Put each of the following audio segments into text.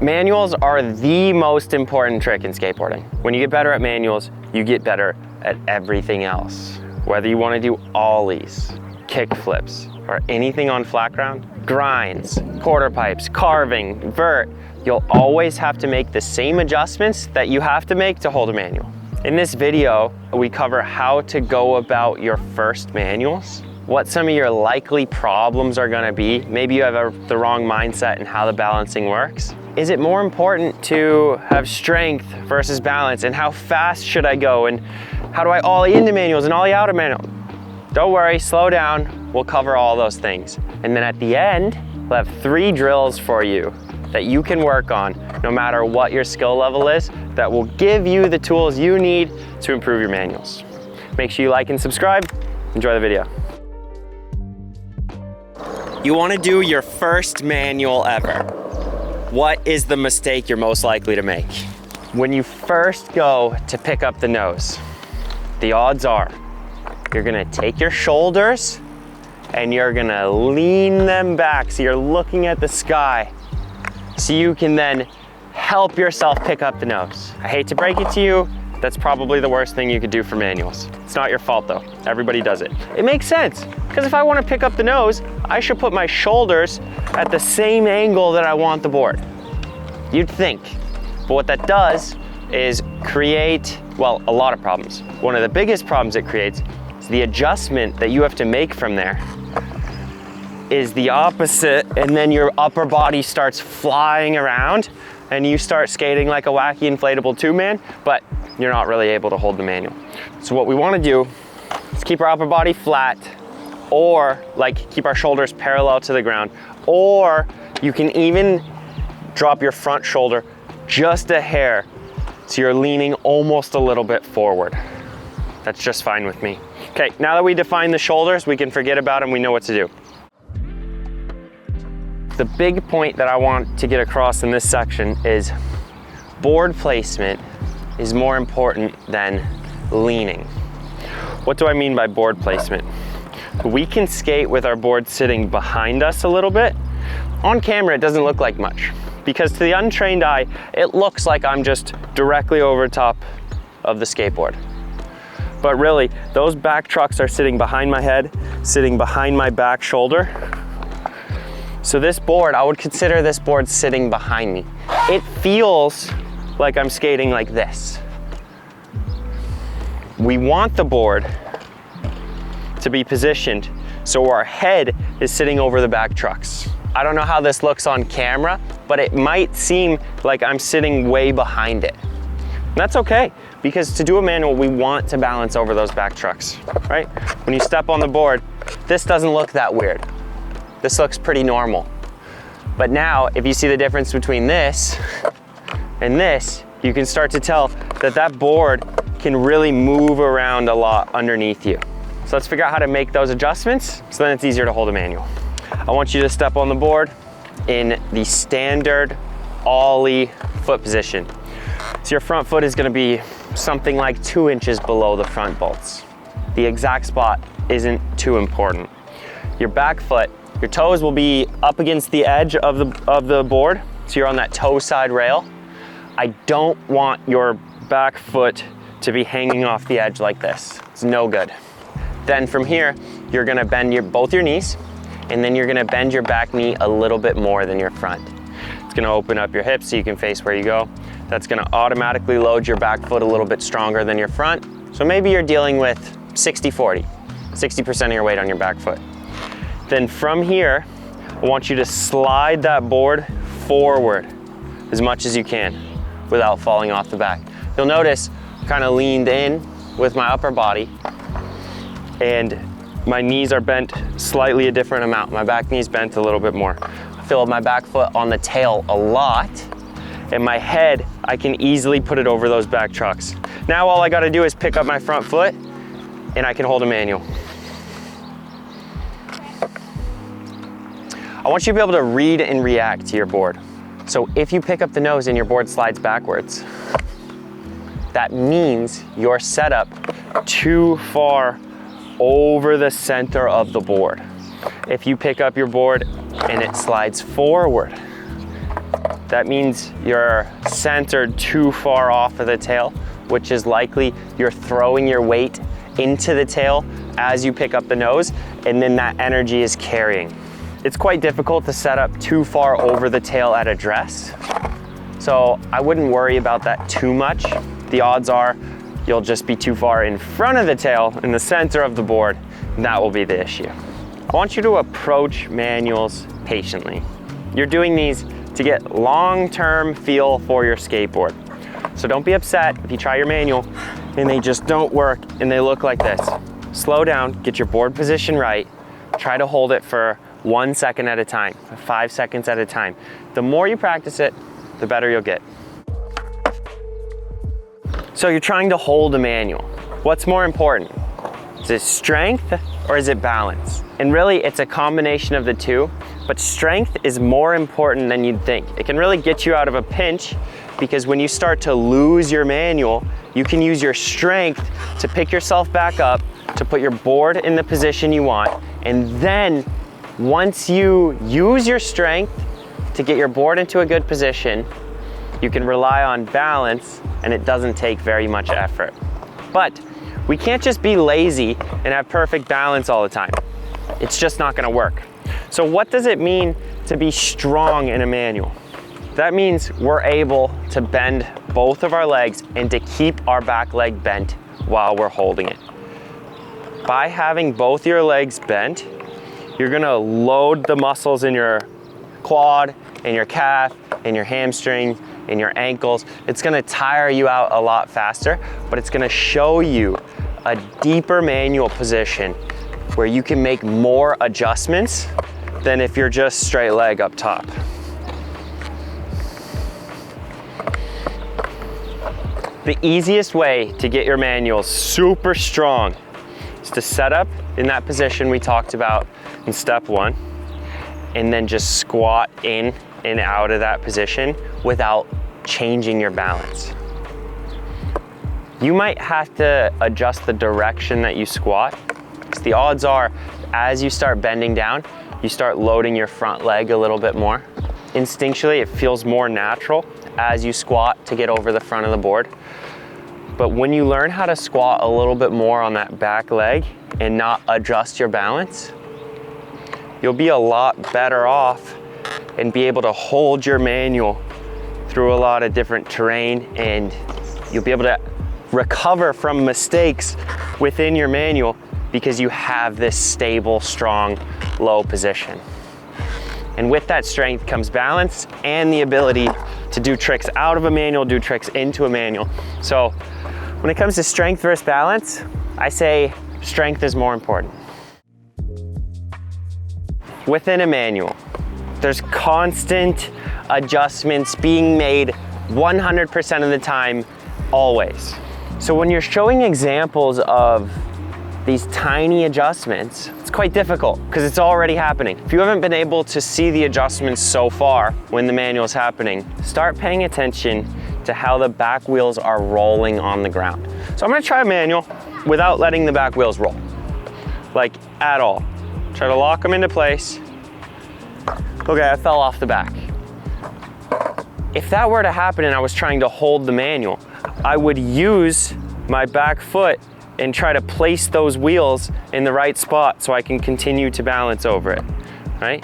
Manuals are the most important trick in skateboarding. When you get better at manuals, you get better at everything else. Whether you want to do ollies, kick flips, or anything on flat ground, grinds, quarter pipes, carving, vert, you'll always have to make the same adjustments that you have to make to hold a manual. In this video, we cover how to go about your first manuals, what some of your likely problems are gonna be. Maybe you have the wrong mindset in how the balancing works. Is it more important to have strength versus balance, and how fast should I go, and how do I ollie into manuals and ollie out of manuals? Don't worry, slow down. We'll cover all those things. And then at the end, we'll have 3 drills for you that you can work on no matter what your skill level is, that will give you the tools you need to improve your manuals. Make sure you like and subscribe. Enjoy the video. You want to do your first manual ever. What is the mistake you're most likely to make? When you first go to pick up the nose, the odds are you're gonna take your shoulders and you're gonna lean them back so you're looking at the sky, so you can then help yourself pick up the nose. I hate to break it to you, that's probably the worst thing you could do for manuals. It's not your fault though, everybody does it. It makes sense, because if I want to pick up the nose, I should put my shoulders at the same angle that I want the board. You'd think, but what that does is create, well, a lot of problems. One of the biggest problems it creates is the adjustment that you have to make from there is the opposite, and then your upper body starts flying around and you start skating like a wacky inflatable 2-man, but you're not really able to hold the manual. So what we want to do is keep our upper body flat, or like keep our shoulders parallel to the ground, or you can even drop your front shoulder just a hair so you're leaning almost a little bit forward. That's just fine with me. Okay, now that we define the shoulders, we can forget about them, we know what to do. The big point that I want to get across in this section is board placement is more important than leaning. What do I mean by board placement? We can skate with our board sitting behind us a little bit. On camera, it doesn't look like much, because to the untrained eye, it looks like I'm just directly over top of the skateboard. But really, those back trucks are sitting behind my head, sitting behind my back shoulder. So this board, I would consider this board sitting behind me. It feels like I'm skating like this. We want the board to be positioned so our head is sitting over the back trucks. I don't know how this looks on camera, but it might seem like I'm sitting way behind it. And that's okay, because to do a manual, we want to balance over those back trucks, right? When you step on the board, this doesn't look that weird. This looks pretty normal. But now, if you see the difference between this and this, you can start to tell that that board can really move around a lot underneath you. So let's figure out how to make those adjustments so then it's easier to hold a manual. I want you to step on the board in the standard ollie foot position. So your front foot is gonna be something like 2 inches below the front bolts. The exact spot isn't too important. Your back foot, your toes will be up against the edge of the board, so you're on that toe side rail. I don't want your back foot to be hanging off the edge like this. It's no good. Then from here, you're gonna bend both your knees, and then you're gonna bend your back knee a little bit more than your front. It's gonna open up your hips so you can face where you go. That's gonna automatically load your back foot a little bit stronger than your front. So maybe you're dealing with 60-40, 60% of your weight on your back foot. Then from here, I want you to slide that board forward as much as you can without falling off the back. You'll notice I kind of leaned in with my upper body, and my knees are bent slightly a different amount. My back knee's bent a little bit more. I feel my back foot on the tail a lot, and my head, I can easily put it over those back trucks. Now all I gotta do is pick up my front foot, and I can hold a manual. I want you to be able to read and react to your board. So if you pick up the nose and your board slides backwards, that means you're set up too far over the center of the board. If you pick up your board and it slides forward, that means you're centered too far off of the tail, which is likely you're throwing your weight into the tail as you pick up the nose, and then that energy is carrying. It's quite difficult to set up too far over the tail at address, so I wouldn't worry about that too much. The odds are you'll just be too far in front of the tail in the center of the board, and that will be the issue. I want you to approach manuals patiently. You're doing these to get long-term feel for your skateboard. So don't be upset if you try your manual and they just don't work and they look like this. Slow down, get your board position right, try to hold it for 1 second at a time, 5 seconds at a time. The more you practice it, the better you'll get. So you're trying to hold a manual. What's more important? Is it strength or is it balance? And really, it's a combination of the two, but strength is more important than you'd think. It can really get you out of a pinch, because when you start to lose your manual, you can use your strength to pick yourself back up, to put your board in the position you want, and then once you use your strength to get your board into a good position, you can rely on balance, and it doesn't take very much effort. But we can't just be lazy and have perfect balance all the time. It's just not gonna work. So what does it mean to be strong in a manual? That means we're able to bend both of our legs and to keep our back leg bent while we're holding it. By having both your legs bent, you're gonna load the muscles in your quad, in your calf, in your hamstring, in your ankles. It's gonna tire you out a lot faster, but it's gonna show you a deeper manual position where you can make more adjustments than if you're just straight leg up top. The easiest way to get your manuals super strong is to set up in that position we talked about in step 1, and then just squat in and out of that position without changing your balance. You might have to adjust the direction that you squat, because the odds are as you start bending down, you start loading your front leg a little bit more. Instinctually, it feels more natural as you squat to get over the front of the board. But when you learn how to squat a little bit more on that back leg and not adjust your balance, you'll be a lot better off and be able to hold your manual through a lot of different terrain, and you'll be able to recover from mistakes within your manual because you have this stable, strong, low position. And with that strength comes balance and the ability to do tricks out of a manual, do tricks into a manual. So when it comes to strength versus balance, I say strength is more important. Within a manual, there's constant adjustments being made 100% of the time, always. So when you're showing examples of these tiny adjustments, it's quite difficult because it's already happening. If you haven't been able to see the adjustments so far when the manual is happening, start paying attention to how the back wheels are rolling on the ground. So I'm gonna try a manual without letting the back wheels roll, like at all. Try to lock them into place. Okay, I fell off the back. If that were to happen and I was trying to hold the manual, I would use my back foot and try to place those wheels in the right spot so I can continue to balance over it, right?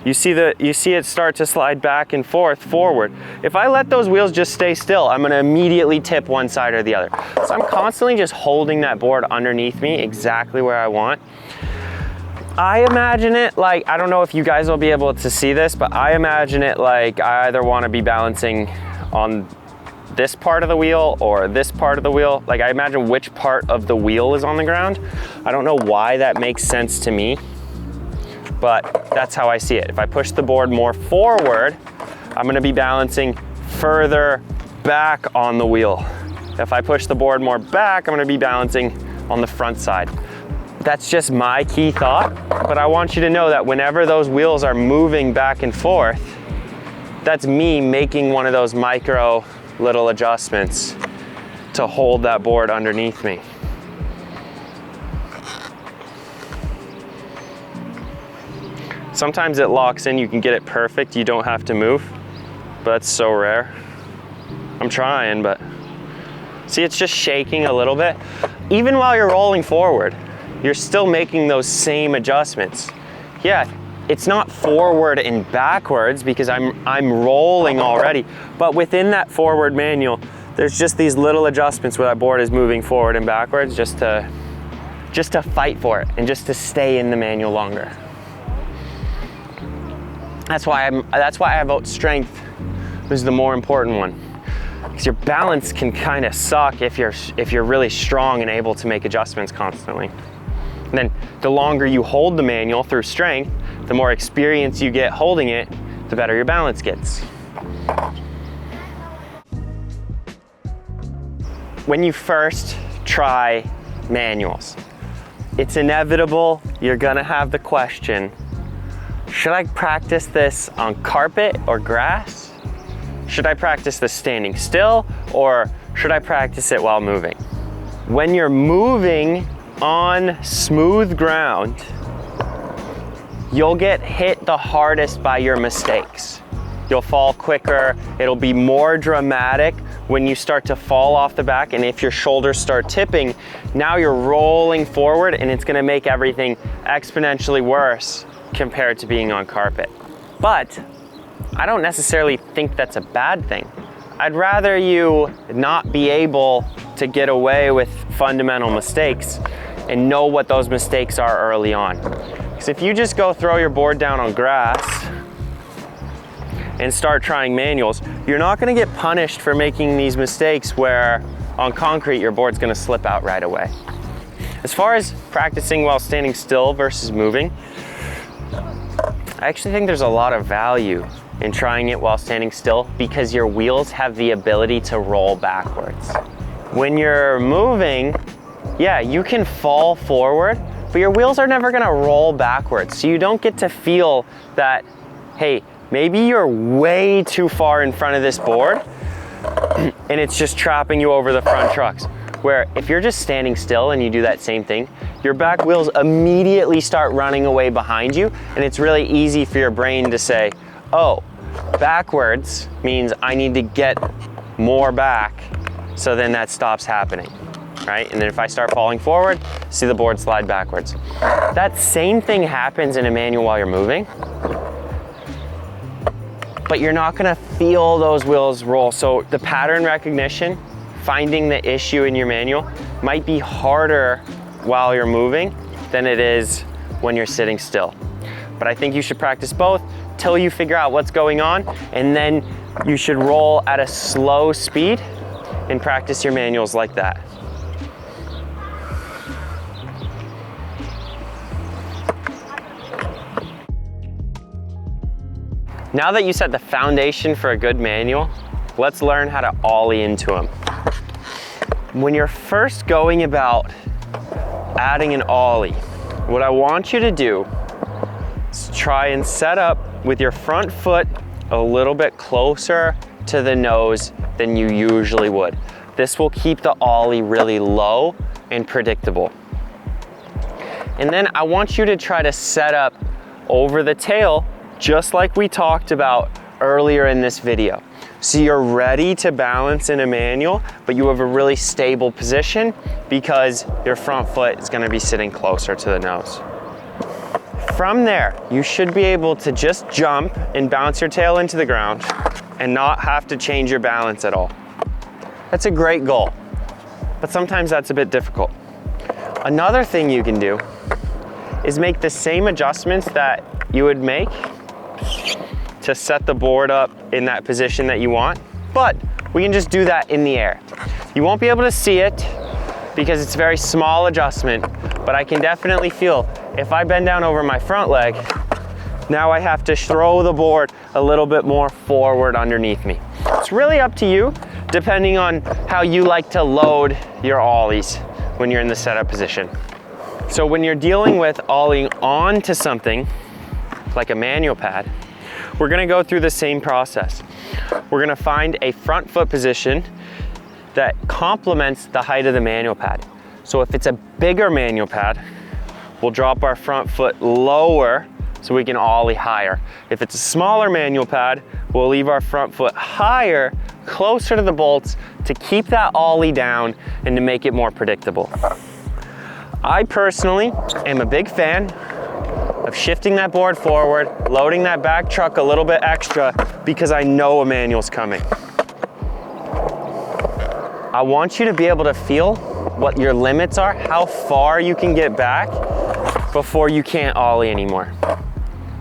You see it start to slide back and forth forward. If I let those wheels just stay still, I'm gonna immediately tip one side or the other. So I'm constantly just holding that board underneath me exactly where I want. I imagine it like, I don't know if you guys will be able to see this, but I imagine it like I either wanna be balancing on this part of the wheel or this part of the wheel. Like I imagine which part of the wheel is on the ground. I don't know why that makes sense to me, but that's how I see it. If I push the board more forward, I'm gonna be balancing further back on the wheel. If I push the board more back, I'm gonna be balancing on the front side. That's just my key thought, but I want you to know that whenever those wheels are moving back and forth, that's me making one of those micro little adjustments to hold that board underneath me. Sometimes it locks in, you can get it perfect, you don't have to move. but that's so rare. I'm trying, but see, it's just shaking a little bit. Even while you're rolling forward, you're still making those same adjustments. Yeah, it's not forward and backwards because I'm rolling already, but within that forward manual, there's just these little adjustments where that board is moving forward and backwards just to fight for it and just to stay in the manual longer. That's why I vote strength is the more important one. Because your balance can kind of suck if you're really strong and able to make adjustments constantly. And then the longer you hold the manual through strength, the more experience you get holding it, the better your balance gets. When you first try manuals, it's inevitable you're gonna have the question, should I practice this on carpet or grass? Should I practice this standing still, or should I practice it while moving? When you're moving on smooth ground, you'll get hit the hardest by your mistakes. You'll fall quicker, it'll be more dramatic when you start to fall off the back, and if your shoulders start tipping, now you're rolling forward and it's gonna make everything exponentially worse compared to being on carpet. But I don't necessarily think that's a bad thing. I'd rather you not be able to get away with fundamental mistakes and know what those mistakes are early on. Because if you just go throw your board down on grass and start trying manuals, you're not gonna get punished for making these mistakes where on concrete your board's gonna slip out right away. As far as practicing while standing still versus moving, I actually think there's a lot of value in trying it while standing still because your wheels have the ability to roll backwards. When you're moving, yeah, you can fall forward, but your wheels are never gonna roll backwards. So you don't get to feel that, hey, maybe you're way too far in front of this board and it's just trapping you over the front trucks. Where if you're just standing still and you do that same thing, your back wheels immediately start running away behind you, and it's really easy for your brain to say, oh, backwards means I need to get more back, so then that stops happening, right? And then if I start falling forward, see the board slide backwards. That same thing happens in a manual while you're moving, but you're not gonna feel those wheels roll. So the pattern recognition, finding the issue in your manual might be harder while you're moving than it is when you're sitting still. But I think you should practice both till you figure out what's going on, and then you should roll at a slow speed and practice your manuals like that. Now that you set the foundation for a good manual, let's learn how to ollie into them. When you're first going about adding an ollie, what I want you to do is try and set up with your front foot a little bit closer to the nose than you usually would. This will keep the ollie really low and predictable. And then I want you to try to set up over the tail, just like we talked about earlier in this video. So you're ready to balance in a manual, but you have a really stable position because your front foot is gonna be sitting closer to the nose. From there, you should be able to just jump and bounce your tail into the ground and not have to change your balance at all. That's a great goal, but sometimes that's a bit difficult. Another thing you can do is make the same adjustments that you would make to set the board up in that position that you want, but we can just do that in the air. You won't be able to see it because it's a very small adjustment, but I can definitely feel if I bend down over my front leg, now I have to throw the board a little bit more forward underneath me. It's really up to you, depending on how you like to load your ollies when you're in the setup position. So when you're dealing with ollieing onto something like a manual pad, we're gonna go through the same process. We're gonna find a front foot position that complements the height of the manual pad. So if it's a bigger manual pad, we'll drop our front foot lower so we can ollie higher. If it's a smaller manual pad, we'll leave our front foot higher, closer to the bolts to keep that ollie down and to make it more predictable. I personally am a big fan of shifting that board forward, loading that back truck a little bit extra because I know a manual's coming. I want you to be able to feel what your limits are, how far you can get back before you can't ollie anymore.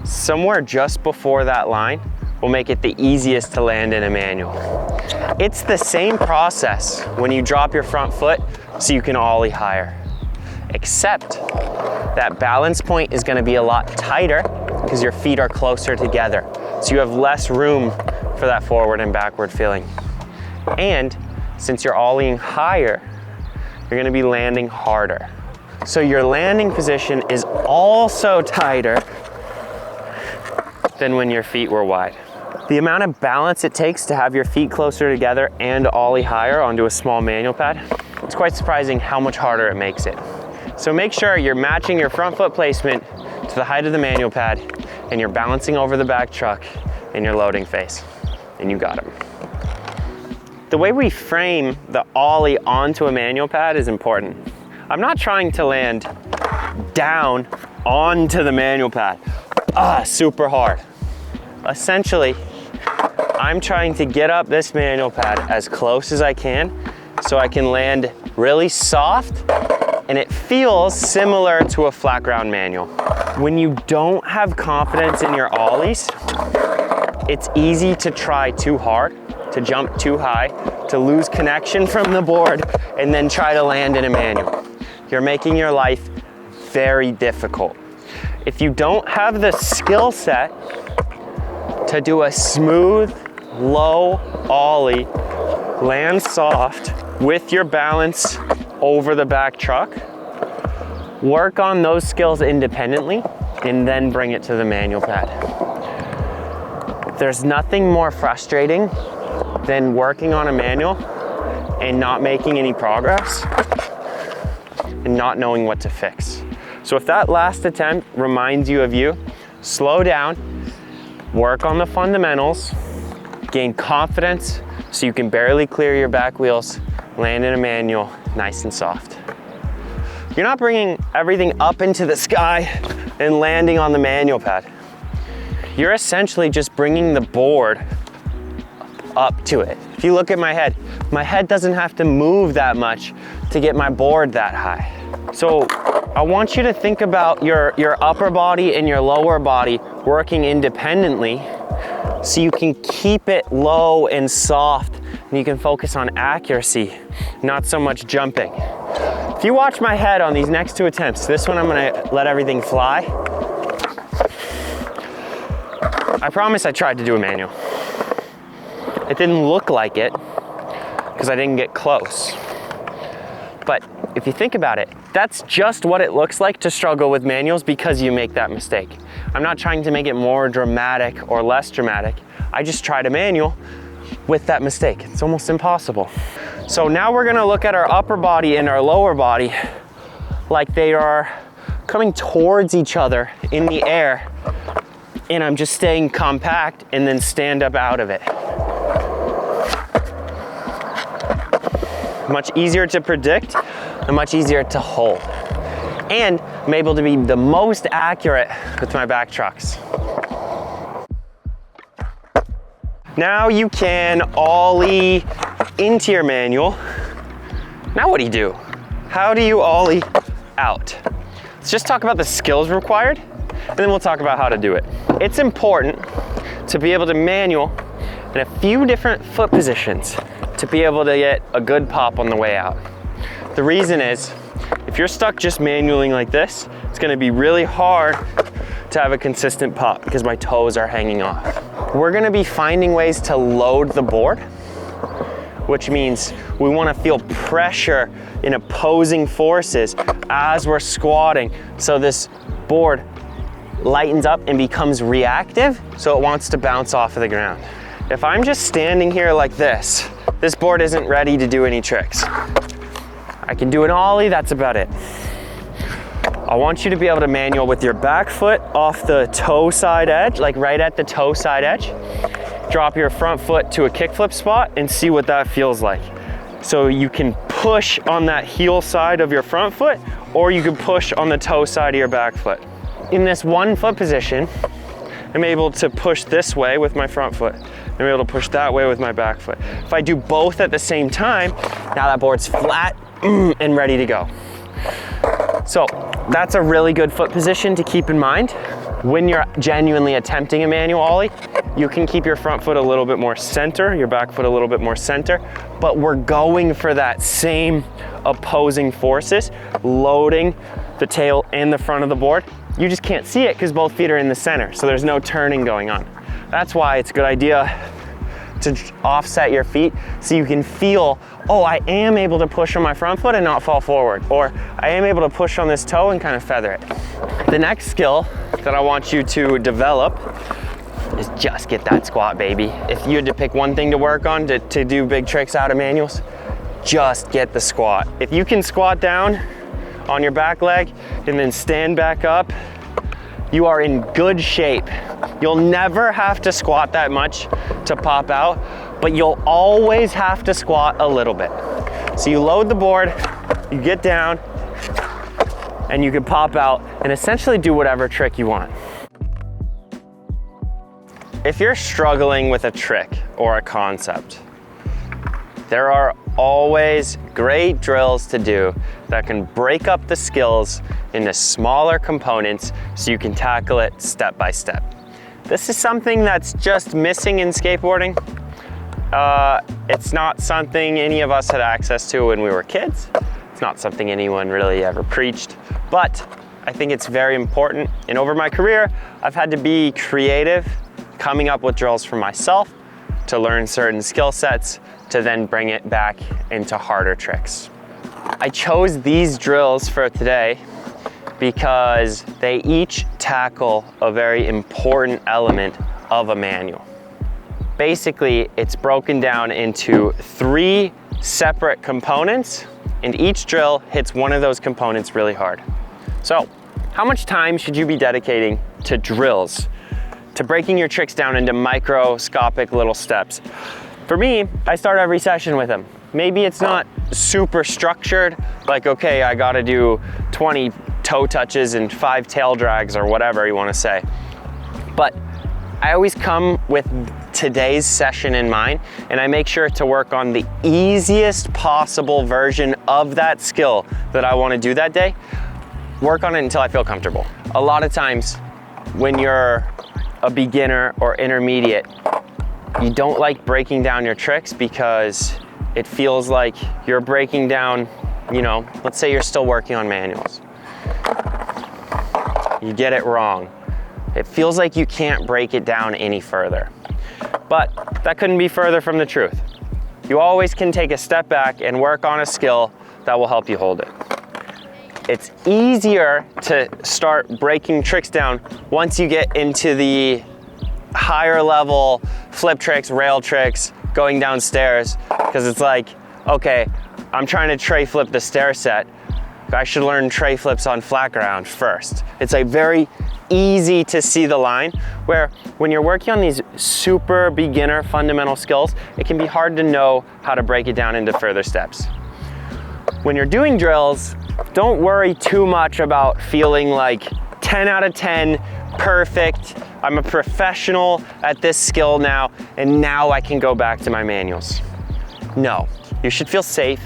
Somewhere just before that line will make it the easiest to land in a manual. It's the same process when you drop your front foot so you can ollie higher, except that balance point is going to be a lot tighter because your feet are closer together. So you have less room for that forward and backward feeling. And since you're ollieing higher, you're going to be landing harder. So your landing position is also tighter than when your feet were wide. The amount of balance it takes to have your feet closer together and ollie higher onto a small manual pad, it's quite surprising how much harder it makes it. So make sure you're matching your front foot placement to the height of the manual pad and you're balancing over the back truck in your loading phase, and you got it. The way we frame the ollie onto a manual pad is important. I'm not trying to land down onto the manual pad, super hard. Essentially, I'm trying to get up this manual pad as close as I can so I can land really soft and it feels similar to a flat ground manual. When you don't have confidence in your ollies, it's easy to try too hard, to jump too high, to lose connection from the board, and then try to land in a manual. You're making your life very difficult. If you don't have the skill set to do a smooth, low ollie, land soft with your balance over the back truck, work on those skills independently and then bring it to the manual pad. There's nothing more frustrating than working on a manual and not making any progress and not knowing what to fix. So if that last attempt reminds you of you, slow down, work on the fundamentals, gain confidence so you can barely clear your back wheels, land in a manual nice and soft. You're not bringing everything up into the sky and landing on the manual pad. You're essentially just bringing the board up to it. If you look at my head doesn't have to move that much to get my board that high. So I want you to think about your upper body and your lower body working independently so you can keep it low and soft and you can focus on accuracy, not so much jumping. If you watch my head on these next two attempts, this one I'm gonna let everything fly. I promise I tried to do a manual. It didn't look like it because I didn't get close. But if you think about it, that's just what it looks like to struggle with manuals because you make that mistake. I'm not trying to make it more dramatic or less dramatic. I just tried a manual with that mistake. It's almost impossible. So now we're gonna look at our upper body and our lower body like they are coming towards each other in the air, and I'm just staying compact and then stand up out of it. Much easier to predict and much easier to hold. And I'm able to be the most accurate with my back trucks. Now you can ollie into your manual. Now what do? How do you ollie out? Let's just talk about the skills required, and then we'll talk about how to do it. It's important to be able to manual in a few different foot positions to be able to get a good pop on the way out. The reason is, if you're stuck just manualing like this, it's gonna be really hard to have a consistent pop because my toes are hanging off. We're gonna be finding ways to load the board, which means we wanna feel pressure in opposing forces as we're squatting, so this board lightens up and becomes reactive, so it wants to bounce off of the ground. If I'm just standing here like this board isn't ready to do any tricks. I can do an ollie, that's about it. I want you to be able to manual with your back foot off the toe side edge, like right at the toe side edge. drop your front foot to a kickflip spot and see what that feels like. So you can push on that heel side of your front foot, or you can push on the toe side of your back foot. In this one foot position, I'm able to push this way with my front foot. I'm able to push that way with my back foot. If I do both at the same time, now that board's flat and ready to go. So that's a really good foot position to keep in mind. When you're genuinely attempting a manual ollie, you can keep your front foot a little bit more center, your back foot a little bit more center, but we're going for that same opposing forces, loading the tail and the front of the board. You just can't see it because both feet are in the center, so there's no turning going on. That's why it's a good idea to offset your feet so you can feel, oh, I am able to push on my front foot and not fall forward, or I am able to push on this toe and kind of feather it. The next skill that I want you to develop is just get that squat, baby. If you had to pick one thing to work on to do big tricks out of manuals, just get the squat. If you can squat down on your back leg and then stand back up, you are in good shape. You'll never have to squat that much to pop out, but you'll always have to squat a little bit. So you load the board, you get down, and you can pop out and essentially do whatever trick you want. If you're struggling with a trick or a concept, there are always great drills to do that can break up the skills into smaller components so you can tackle it step by step. This is something that's just missing in skateboarding. It's not something any of us had access to when we were kids. It's not something anyone really ever preached, but I think it's very important. And over my career, I've had to be creative, coming up with drills for myself to learn certain skill sets to then bring it back into harder tricks. I chose these drills for today because they each tackle a very important element of a manual. Basically, it's broken down into 3 separate components, and each drill hits one of those components really hard. So, how much time should you be dedicating to drills, to breaking your tricks down into microscopic little steps? For me, I start every session with them. Maybe it's not super structured, like, okay, I gotta do 20 toe touches and 5 tail drags or whatever you wanna say. But I always come with today's session in mind, and I make sure to work on the easiest possible version of that skill that I wanna do that day. Work on it until I feel comfortable. A lot of times when you're a beginner or intermediate, you don't like breaking down your tricks because it feels like you're breaking down, you know, let's say you're still working on manuals. You get it wrong. It feels like you can't break it down any further. But that couldn't be further from the truth. You always can take a step back and work on a skill that will help you hold it. It's easier to start breaking tricks down once you get into the higher level flip tricks, rail tricks, going downstairs, because it's like, okay, I'm trying to tray flip the stair set. I should learn tray flips on flat ground first. It's like very easy to see the line, where when you're working on these super beginner fundamental skills, it can be hard to know how to break it down into further steps. When you're doing drills, don't worry too much about feeling like 10 out of 10, perfect, I'm a professional at this skill now, and now I can go back to my manuals. No, you should feel safe,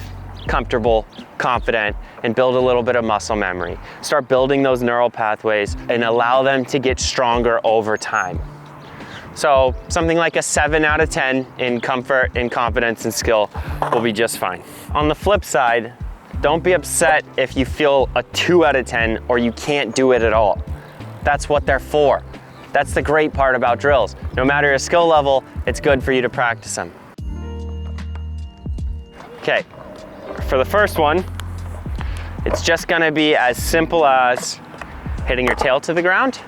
comfortable, confident, and build a little bit of muscle memory. Start building those neural pathways and allow them to get stronger over time. So something like a 7 out of 10 in comfort, in confidence, and skill will be just fine. On the flip side, don't be upset if you feel a 2 out of 10 or you can't do it at all. That's what they're for. That's the great part about drills. No matter your skill level, it's good for you to practice them. Okay, for the first one, it's just gonna be as simple as hitting your tail to the ground,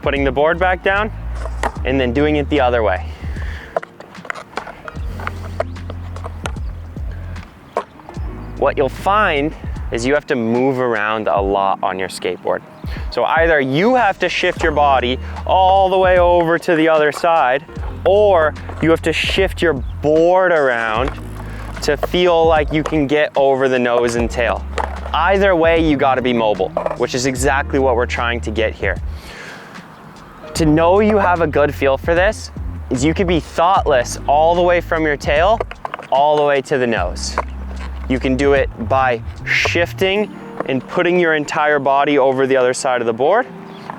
putting the board back down, and then doing it the other way. What you'll find is you have to move around a lot on your skateboard. So either you have to shift your body all the way over to the other side, or you have to shift your board around to feel like you can get over the nose and tail. Either way, you gotta be mobile, which is exactly what we're trying to get here. To know you have a good feel for this is you could be thoughtless all the way from your tail, all the way to the nose. You can do it by shifting and putting your entire body over the other side of the board,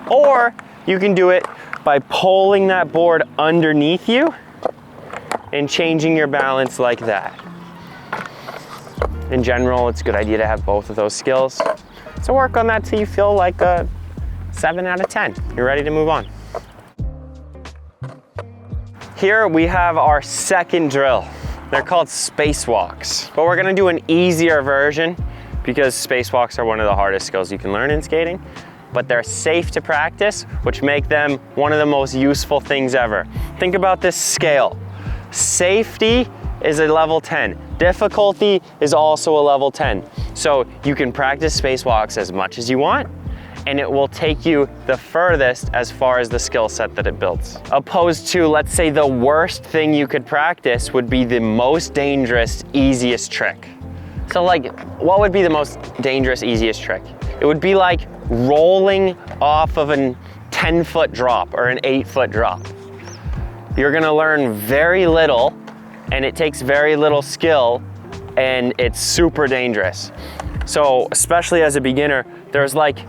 or you can do it by pulling that board underneath you and changing your balance like that. In general, it's a good idea to have both of those skills. So work on that till you feel like a 7 out of 10. You're ready to move on. Here we have our second drill. They're called spacewalks, but we're gonna do an easier version because spacewalks are one of the hardest skills you can learn in skating, but they're safe to practice, which make them one of the most useful things ever. Think about this scale. Safety is a level 10. Difficulty is also a level 10. So you can practice spacewalks as much as you want, and it will take you the furthest as far as the skill set that it builds. Opposed to, let's say, the worst thing you could practice would be the most dangerous, easiest trick. So like, what would be the most dangerous, easiest trick? It would be like rolling off of a 10-foot drop or an 8-foot drop. You're gonna learn very little, and it takes very little skill, and it's super dangerous. So especially as a beginner, there's like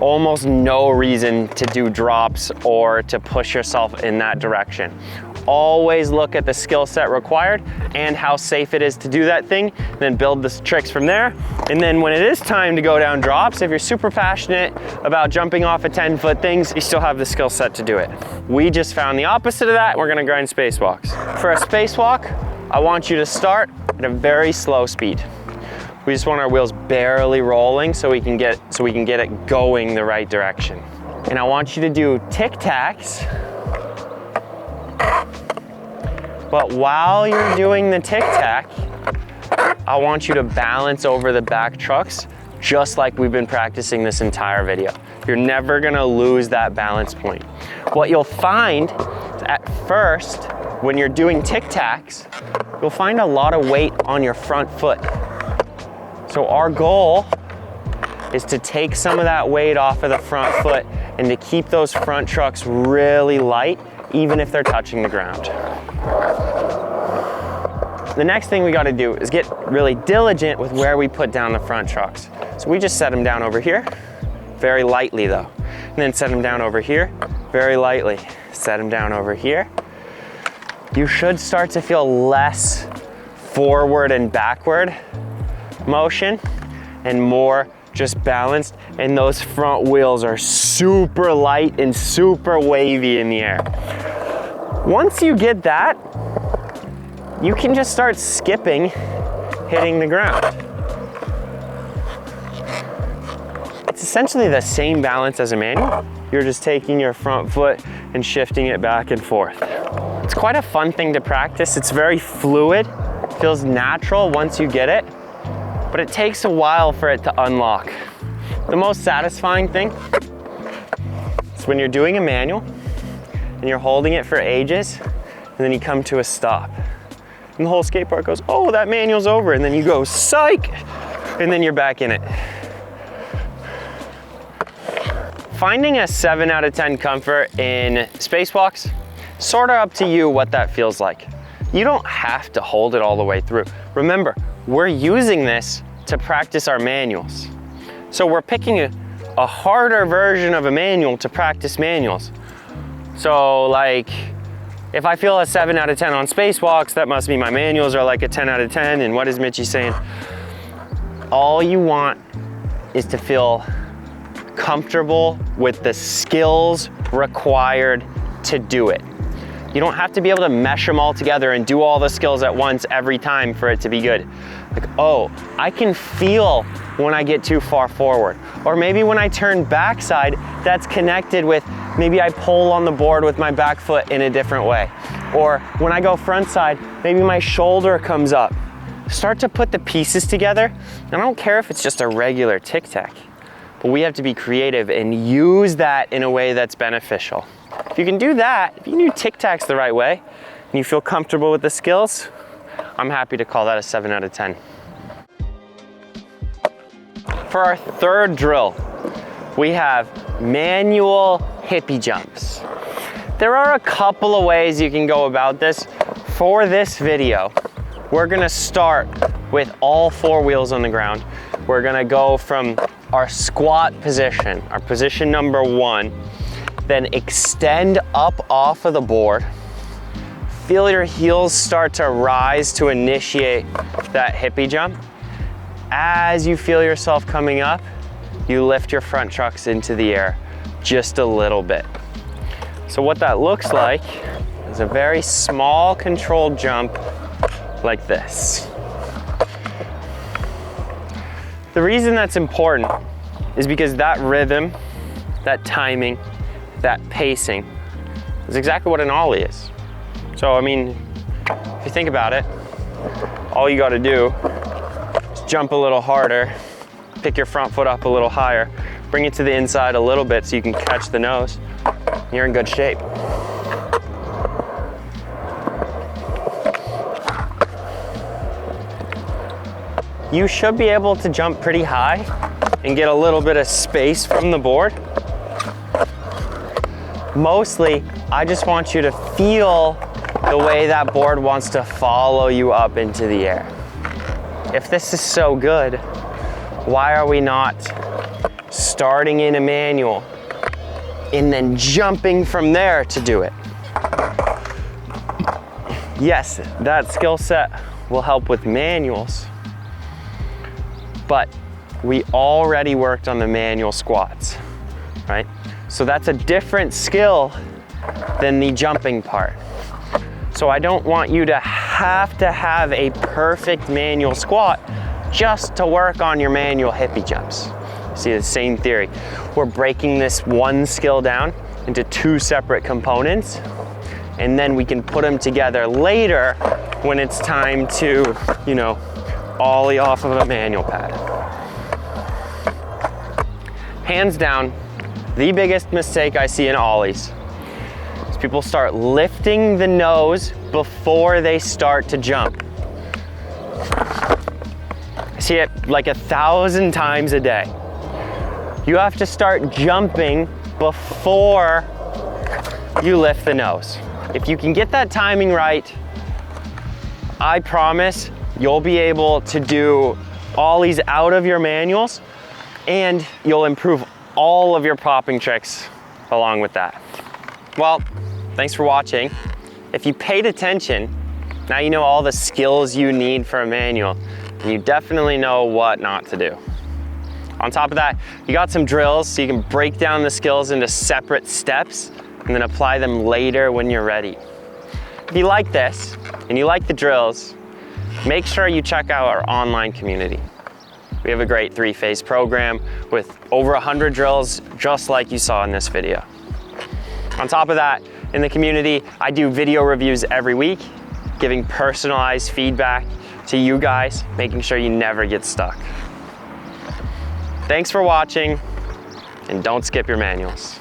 almost no reason to do drops or to push yourself in that direction. Always look at the skill set required and how safe it is to do that thing, then build the tricks from there. And then when it is time to go down drops, if you're super passionate about jumping off of 10-foot things, you still have the skill set to do it. We just found the opposite of that. We're gonna grind spacewalks. For a spacewalk, I want you to start at a very slow speed. We just want our wheels barely rolling so we can get it going the right direction. And I want you to do tic-tacs. But while you're doing the tic-tac, I want you to balance over the back trucks just like we've been practicing this entire video. You're never gonna lose that balance point. What you'll find is at first, when you're doing tic-tacs, you'll find a lot of weight on your front foot. So our goal is to take some of that weight off of the front foot and to keep those front trucks really light, even if they're touching the ground. The next thing we gotta do is get really diligent with where we put down the front trucks. So we just set them down over here, very lightly though. And then set them down over here, very lightly. Set them down over here. You should start to feel less forward and backward motion and more just balanced, and those front wheels are super light and super wavy in the air. Once you get that, you can just start skipping, hitting the ground. It's essentially the same balance as a manual. You're just taking your front foot and shifting it back and forth. It's quite a fun thing to practice. It's very fluid, feels natural once you get it, but it takes a while for it to unlock. The most satisfying thing is when you're doing a manual and you're holding it for ages, and then you come to a stop. And the whole skate park goes, oh, that manual's over. And then you go, psych, and then you're back in it. Finding a 7 out of 10 comfort in spacewalks, sort of up to you what that feels like. You don't have to hold it all the way through. Remember, we're using this to practice our manuals. So we're picking a harder version of a manual to practice manuals. So like, if I feel a 7 out of 10 on spacewalks, that must mean my manuals are like a 10 out of 10, and what is Mitchie saying? All you want is to feel comfortable with the skills required to do it. You don't have to be able to mesh them all together and do all the skills at once every time for it to be good. Like, oh, I can feel when I get too far forward. Or maybe when I turn backside, that's connected with, maybe I pull on the board with my back foot in a different way. Or when I go front side, maybe my shoulder comes up. Start to put the pieces together. And I don't care if it's just a regular tic-tac. but we have to be creative and use that in a way that's beneficial. If you can do that, if you can do tic-tacs the right way, and you feel comfortable with the skills, I'm happy to call that a 7 out of 10. For our third drill, we have manual hippie jumps. There are a couple of ways you can go about this. For this video, we're gonna start with all 4 wheels on the ground. We're gonna go from our squat position, our position number 1, then extend up off of the board. Feel your heels start to rise to initiate that hippie jump. As you feel yourself coming up, you lift your front trucks into the air just a little bit. So what that looks like is a very small controlled jump like this. The reason that's important is because that rhythm, that timing, that pacing is exactly what an ollie is. So, I mean, if you think about it, all you gotta do is jump a little harder, pick your front foot up a little higher, bring it to the inside a little bit so you can catch the nose. You're in good shape. You should be able to jump pretty high and get a little bit of space from the board. Mostly, I just want you to feel the way that board wants to follow you up into the air. If this is so good, why are we not starting in a manual and then jumping from there to do it? Yes, that skill set will help with manuals, but we already worked on the manual squats, right? So that's a different skill than the jumping part. So I don't want you to have a perfect manual squat just to work on your manual hippie jumps. See, the same theory. We're breaking this one skill down into 2 separate components, and then we can put them together later when it's time to, you know, ollie off of a manual pad. Hands down, the biggest mistake I see in ollies is people start lifting the nose before they start to jump. I see it like 1,000 times a day. You have to start jumping before you lift the nose. If you can get that timing right, I promise you'll be able to do ollies out of your manuals, and you'll improve all of your popping tricks along with that. Well, thanks for watching. If you paid attention, now you know all the skills you need for a manual, and you definitely know what not to do. On top of that, you got some drills so you can break down the skills into separate steps and then apply them later when you're ready. If you like this and you like the drills, make sure you check out our online community. We have a great 3-phase program with over 100 drills just like you saw in this video. On top of that, in the community, I do video reviews every week, giving personalized feedback to you guys, making sure you never get stuck. Thanks for watching, and don't skip your manuals.